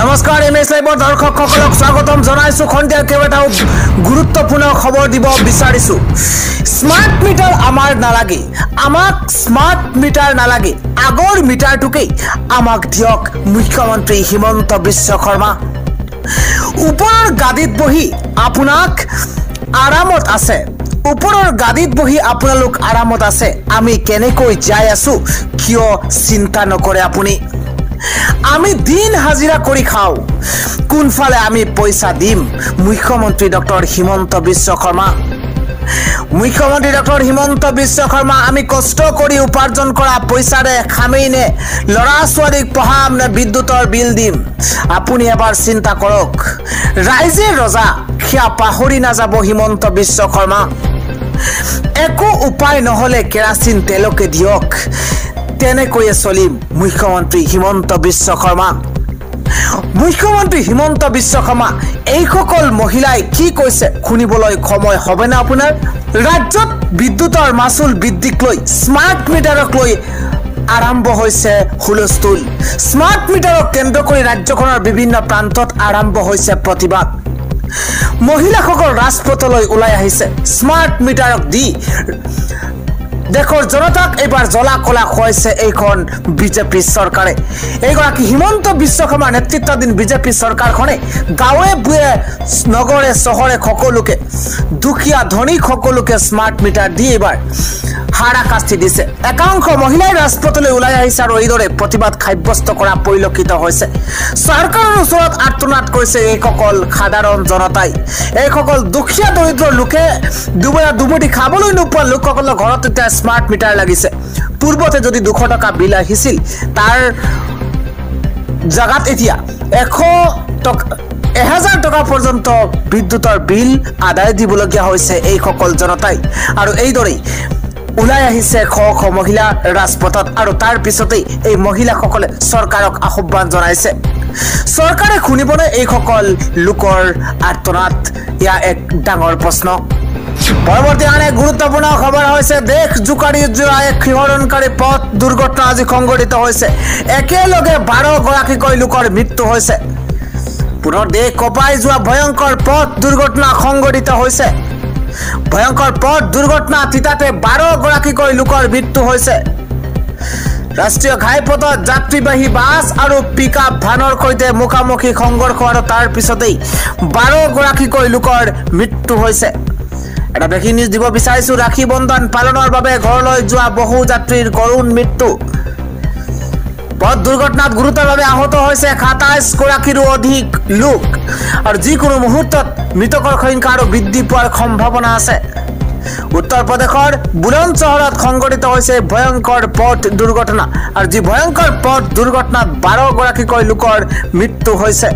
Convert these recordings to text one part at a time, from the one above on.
नमस्कार MS liver दर्शकসকলক স্বাগতম জনাইছো খন্দিয়া কেবাটাও গুৰুত্বপূৰ্ণ খবৰ দিব বিচাৰিছো স্মাৰ্ট মিটাৰ আমাৰ নালাগে আমাক স্মাৰ্ট মিটাৰ নালাগে আগৰ মিটাৰটোকে আমাক দিয়ক মুখ্যমন্ত্ৰী হিমন্ত বিশ্ব শৰ্মা ওপৰৰ গাদীত বহি আপোনাক আৰামত আছে ওপৰৰ গাদীত বহি আপোনালোক আৰামত আছে আমি কেনেকৈ যাই আছো কিয় চিন্তা নকৰে আপুনি আমি দিন হাজিৰা কৰি খাও কোনফালে আমি পইচা দিম মুখ্যমন্ত্ৰী ডক্টৰ হিমন্ত বিশ্ব শৰ্মা মুখ্যমন্ত্ৰী ডক্টৰ হিমন্ত বিশ্ব শৰ্মা আমি কষ্ট কৰি উপাৰ্জন কৰা পইচাৰে খামেইনে লৰা ছোৱালীক পঢ়াম নে বিদ্যুতৰ বিল দিম আপুনি এবাৰ চিন্তা কৰক ৰাইজে ৰজা খিয়া পাহৰি নাযাব হিমন্ত বিশ্ব শৰ্মা একো উপায় নহলে কেৰাচিন তেলকে দিয়ক তেনেকৈয়ে চলিম মুখ্যমন্ত্ৰী হিমন্ত বিশ্ব শৰ্মা মুখ্যমন্ত্ৰী হিমন্ত বিশ্ব শৰ্মা এই সকল মহিলাই কি কৈছে শুনিবলৈ সময় হবে না আপোনাৰ ৰাজ্যত বিদ্যুতৰ মাসুল বৃদ্ধিক লৈ স্মাৰ্ট মিটাৰক লৈ আৰম্ভ হৈছে হুলস্থুল স্মাৰ্ট মিটাৰক কেন্দ্ৰ কৰি ৰাজ্যখনৰ বিভিন্ন প্ৰান্তত আৰম্ভ হৈছে প্ৰতিবাদ মহিলাসকল ৰাজপথলৈ ওলাই আহিছে স্মাৰ্ট মিটাৰক দি দেখৰ জনতাক এবাৰ জলা কলা খুৱাইছে এইখন বিজেপি চৰকাৰে এইগৰাকী হিমন্ত বিশ্ব শৰ্মাৰ নেতৃত্বাধীন বিজেপি চৰকাৰখনে গাঁৱে বুৱে নগৰে চহৰে সকলোকে দুখীয়া ধনী সকলোকে স্মাৰ্ট মিটাৰ দি এবাৰ হাৰাকাস্তি দিছে একাংশ মহিলাই ৰাজপথলৈ ওলাই আহিছে আৰু এইদৰে প্ৰতিবাদ সাব্যস্ত কৰা পৰিলক্ষিত হৈছে চৰকাৰৰ ওচৰত আৰ্তনাদ কৰিছে এইসকল সাধাৰণ জনতাই এইসকল দুখীয়া দৰিদ্ৰ লোকে দুবেলা দুমুঠি খাবলৈ নোপোৱা লোকসকলৰ ঘৰত এতিয়া স্মাৰ্ট মিটাৰ লাগিছে পূৰ্বতে যদি 200 টকা বিল আহিছিল তাৰ জাগাত এতিয়া 1000 টকা পৰ্যন্ত বিদ্যুতৰ বিল আদায় দিবলগীয়া হৈছে এই সকল জনতাই আৰু এইদৰে উলাই আহিছে খ মহিলা ৰাজপথত আৰু তাৰ পিছতেই এই মহিলাসকলে চৰকাৰক আহ্বান জনাইছে চৰকাৰে শুনিবনে এই সকল লোকৰ আৰ্তনাদ ইয়া এক ডাঙৰ প্ৰশ্ন পৰৱৰ্তী আন এক গুৰুত্বপূৰ্ণ খবৰ হৈছে দেশ জুকাৰি যোৱা এক শিহৰণকাৰী পথ দুৰ্ঘটনা আজি সংঘটিত হৈছে একেলগে 12 গৰাকীকৈ লোকৰ মৃত্যু হৈছে পুনৰ দেশ কপাই যোৱা ভয়ংকৰ পথ দুৰ্ঘটনা সংঘটিত হৈছে ভয়ংকৰ পথ দুৰ্ঘটনা তিতাতে 12 গৰাকীকৈ লোকৰ মৃত্যু হৈছে ৰাষ্ট্ৰীয় ঘাইপথত যাত্ৰীবাহী বাছ আৰু পিকআপ ভানৰ সৈতে মুখামুখি সংঘৰ্ষ আৰু তাৰ পিছতেই 12 গৰাকীকৈ লোকৰ মৃত্যু হৈছে এটা ব্ৰেকিং নিউজ দিব বিচাৰিছো ৰাখী বন্ধন পালনৰ বাবে ঘৰলৈ যোৱা বহু যাত্ৰীৰ কৰুণ মৃত্যু পথ দুৰ্ঘটনাত গুৰুতৰভাৱে আহত হৈছে 27 গৰাকীৰো অধিক লোক আৰু যিকোনো মুহূৰ্তত মৃতকৰ সংখ্যা আৰু বৃদ্ধি পোৱাৰ সম্ভাৱনা আছে উত্তৰ প্ৰদেশৰ বুলন্দ চহৰত সংঘটিত হৈছে ভয়ংকৰ পথ দুৰ্ঘটনা আৰু যি ভয়ংকৰ পথ দুৰ্ঘটনাত 12 গৰাকীকৈ লোকৰ মৃত্যু হৈছে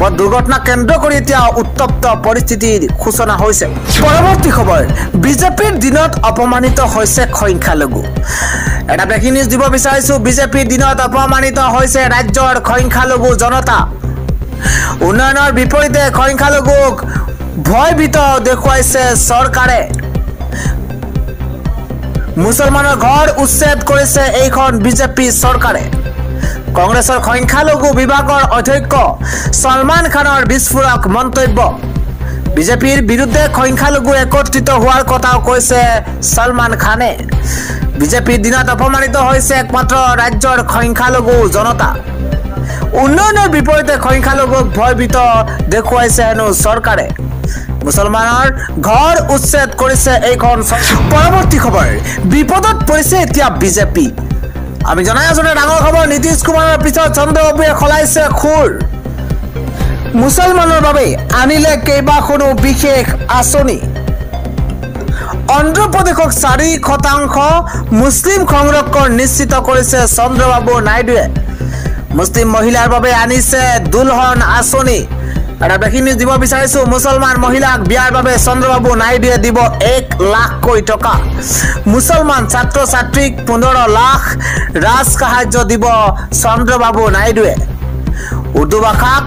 পথ দুৰ্ঘটনা কেন্দ্ৰ কৰি এতিয়া উত্তপ্ত পৰিস্থিতিৰ সূচনা হৈছে পৰৱৰ্তী খবৰ বিজেপিৰ দিনত অপমানিত হৈছে সংখ্যালঘু এটা ব্ৰেকিং নিউজ দিব বিচাৰিছো বিজেপিৰ দিনত অপমানিত হৈছে ৰাজ্যৰ সংখ্যালঘু জনতা উন্নয়নৰ বিপৰীতে সংখ্যালঘুক ভয়ভীত দেখুৱাইছে চৰকাৰে মুছলমানৰ ঘৰ উচ্ছেদ কৰিছে এইখন বিজেপি চৰকাৰে কংগ্ৰেছৰ সংখ্যালঘু বিভাগৰ অধ্যক্ষ সলমান খানৰ বিস্ফোৰক মন্তব্য বিজেপিৰ বিৰুদ্ধে সংখ্যালঘু একত্ৰিত হোৱাৰ কথা কৈছে সলমান খানে বিজেপিৰ দিনত অপমানিত হৈছে একমাত্ৰ ৰাজ্যৰ সংখ্যালঘু জনতা উন্নয়নৰ বিপৰীতে সংখ্যালঘুক ভয়ভীত দেখুৱাইছে হেনো চৰকাৰে মুছলমানৰ ঘৰ উচ্ছেদ কৰিছে এইখন পৰৱৰ্তী খবৰ বিপদত পৰিছে এতিয়া বিজেপি আমি জনাই আছো ডাঙৰ খবৰ নীতিশ কুমাৰৰ পিছত চন্দ্ৰবাবুৱে খলাইছে খুৰ মুছলমানৰ বাবে আনিলে কেইবাখনো বিশেষ আঁচনি অন্ধ্ৰপ্ৰদেশক 4% মুছলিম সংৰক্ষণ নিশ্চিত কৰিছে চন্দ্ৰবাবু নাইডুৱে মুছলিম মহিলাৰ বাবে আনিছে দুলহন আঁচনি এটা ব্ৰেকিং নিউজ দিব বিচাৰিছো মুছলমান মহিলাক বিয়াৰ বাবে চন্দ্ৰবাবু নাইডুৱে দিব 1 লাখ কোটি টকা মুছলমান ছাত্ৰ ছাত্ৰীক 15 লাখ ৰাজ সাহায্য দিব চন্দ্ৰবাবু নাইডুৱে উৰ্দু ভাষাক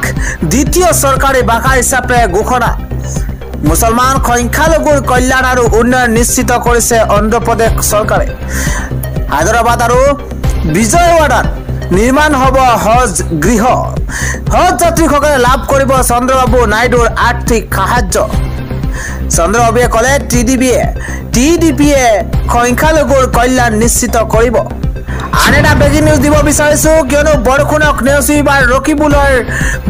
দ্বিতীয় চৰকাৰী ভাষা হিচাপে ঘোষণা মুছলমান সংখ্যালঘুৰ কল্যাণ আৰু উন্নয়ন নিশ্চিত কৰিছে অন্ধ্ৰপ্ৰদেশ চৰকাৰে হায়দৰাবাদ আৰু বিজয়ৱাড়াত নিৰ্মাণ হ'ব হজ গৃহ হজ যাত্ৰীসকলে লাভ কৰিব চন্দ্ৰবাবু নাইডুৰ আৰ্থিক সাহায্য চন্দ্ৰবাবুৱে ক'লে টিডিপিয়ে সংখ্যালঘুৰ কল্যাণ নিশ্চিত কৰিব আন এটা ব্ৰেকিং নিউজ দিব বিচাৰিছো কিয়নো বৰষুণক নেওচি এইবাৰ ৰকিবুলৰ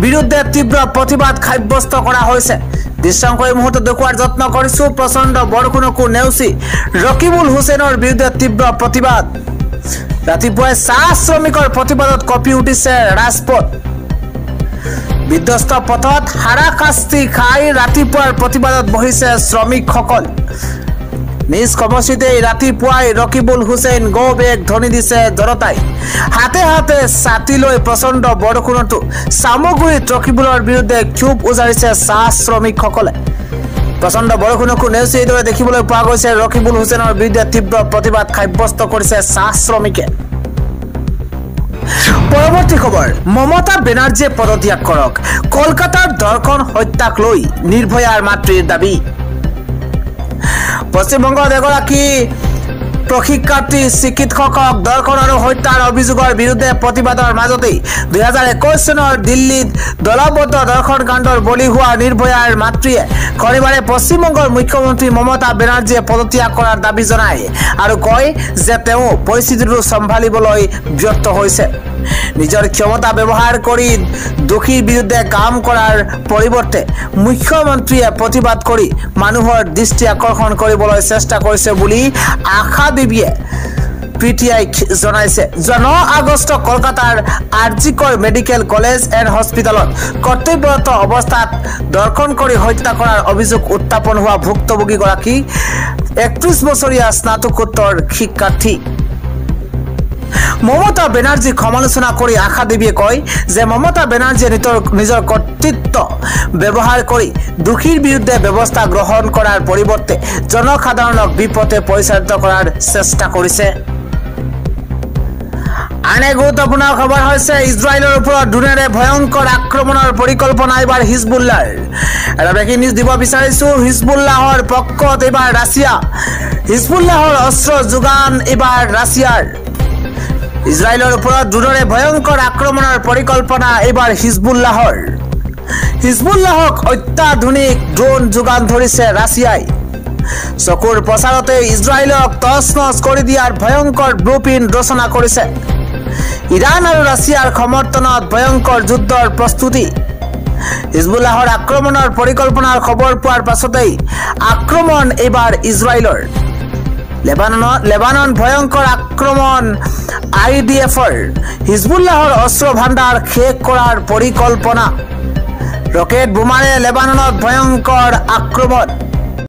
বিৰুদ্ধে তীব্ৰ প্ৰতিবাদ সাব্যস্ত কৰা হৈছে দৃশ্যংকৰী মুহূৰ্ত দেখুৱাৰ যত্ন কৰিছো প্ৰচণ্ড বৰষুণকো নেওচি ৰকিবুল হুছেইনৰ বিৰুদ্ধে তীব্ৰ প্ৰতিবাদ ৰাতিপুৱাই চাহ শ্ৰমিকৰ প্ৰতিবাদত কঁপি উঠিছে ৰাজপথ বিধ্বস্ত পথত হাৰাশাস্তি খাই ৰাতিপুৱাৰ প্ৰতিবাদত বহিছে শ্ৰমিকসকল নিজ সমষ্টিতে ৰাতিপুৱাই ৰকিবুল হুছেইন গো বেগ ধ্বনি দিছে জনতাই হাতে হাতে ছাতি লৈ প্ৰচণ্ড বৰষুণতো সামগুৰিত ৰকিবুলৰ বিৰুদ্ধে ক্ষোভ উজাৰিছে চাহ শ্ৰমিকসকলে প্ৰচণ্ড বৰষুণকো নেওচি এইদৰে দেখিবলৈ পোৱা গৈছে ৰকিবুল হুছেইনৰ বিৰুদ্ধে তীব্ৰ প্ৰতিবাদ সাব্যস্ত কৰিছে চাহ শ্ৰমিকে পৰৱৰ্তী খবৰ মমতা বেনাৰ্জীয়ে পদত্যাগ কৰক কলকাতাৰ দৰ্শন হত্যাক লৈ নিৰ্ভয়াৰ মাতৃৰ দাবী পশ্চিমবংগৰ এগৰাকী প্ৰশিক্ষাৰ্থী চিকিৎসকক দৰ্শন আৰু হত্যাৰ অভিযোগৰ বিৰুদ্ধে প্ৰতিবাদৰ মাজতেই 2021 চনৰ দিল্লীত দলবদ্ধ দৰ্শন কাণ্ডৰ বলি হোৱা নিৰ্ভয়াৰ মাতৃয়ে শনিবাৰে পশ্চিমবংগৰ মুখ্যমন্ত্ৰী মমতা বেনাৰ্জীয়ে পদত্যাগ কৰাৰ দাবী জনায় আৰু কয় যে তেওঁ পৰিস্থিতিটো চম্ভালিবলৈ ব্যৰ্থ হৈছে নিজৰ ক্ষমতা ব্যৱহাৰ কৰি দোষীৰ বিৰুদ্ধে কাম কৰাৰ পৰিৱৰ্তে মুখ্যমন্ত্ৰীয়ে প্ৰতিবাদ কৰি মানুহৰ দৃষ্টি আকৰ্ষণ কৰিবলৈ চেষ্টা কৰিছে বুলি আশা দেৱীয়ে পিটিআই জনাইছে 9 আগষ্ট কলকাতাৰ আৰজিকৰ মেডিকেল কলেজ এণ্ড হস্পিটেলত কৰ্তব্যৰত অৱস্থাত দৰ্শন কৰি হত্যা কৰাৰ অভিযোগ উত্থাপন হোৱা ভুক্তভোগীগৰাকী 31 বছৰীয়া স্নাতকোত্তৰ শিক্ষাৰ্থী মমতা বেনাৰ্জীক সমালোচনা কৰি আশা দেৱীয়ে কয় যে মমতা বেনাৰ্জীয়ে নিজৰ কৰ্তৃত্ব ব্যৱহাৰ কৰি দোষীৰ বিৰুদ্ধে ব্যৱস্থা গ্ৰহণ কৰাৰ পৰিৱৰ্তে জনসাধাৰণক বিপথে পৰিচালিত কৰাৰ চেষ্টা কৰিছে আন এক গুৰুত্বপূৰ্ণ খবৰ হৈছে ইজৰাইলৰ ওপৰত ড্ৰোনেৰে ভয়ংকৰ আক্ৰমণৰ পৰিকল্পনা এইবাৰ হিজবুল্লাৰ এটা ব্ৰেকিং নিউজ দিব বিচাৰিছো হিজবুল্লাহৰ পক্ষত এইবাৰ ৰাছিয়া হিজবুল্লাহৰ অস্ত্ৰ যোগান এইবাৰ ৰাছিয়াৰ ইজৰাইলৰ ওপৰত ড্ৰোনেৰে ভয়ংকৰ আক্ৰমণৰ পৰিকল্পনা এইবাৰ হিজবুল্লাহক অত্যাধুনিক ড্ৰোন যোগান ধৰিছে ৰাছিয়াই চকুৰ প্ৰচাৰতে ইজৰাইলক তছনছ কৰি দিয়াৰ ভয়ংকৰ ব্লুপ্ৰিণ্ট ৰচনা কৰিছে ইৰাণ আৰু ৰাছিয়াৰ সমৰ্থনত ভয়ংকৰ যুদ্ধৰ প্ৰস্তুতি হিজবুল্লাহৰ আক্ৰমণৰ পৰিকল্পনাৰ খবৰ পোৱাৰ পাছতেই আক্ৰমণ এইবাৰ ইজৰাইলৰ লেবানন ভয়ংকৰ আক্ৰমণ আইডিএফৰ হিজবুল্লাহৰ অস্ত্ৰ ভাণ্ডাৰ শেষ কৰাৰ পৰিকল্পনা ৰকেট বোমাৰে লেবাননত ভয়ংকৰ আক্ৰমণ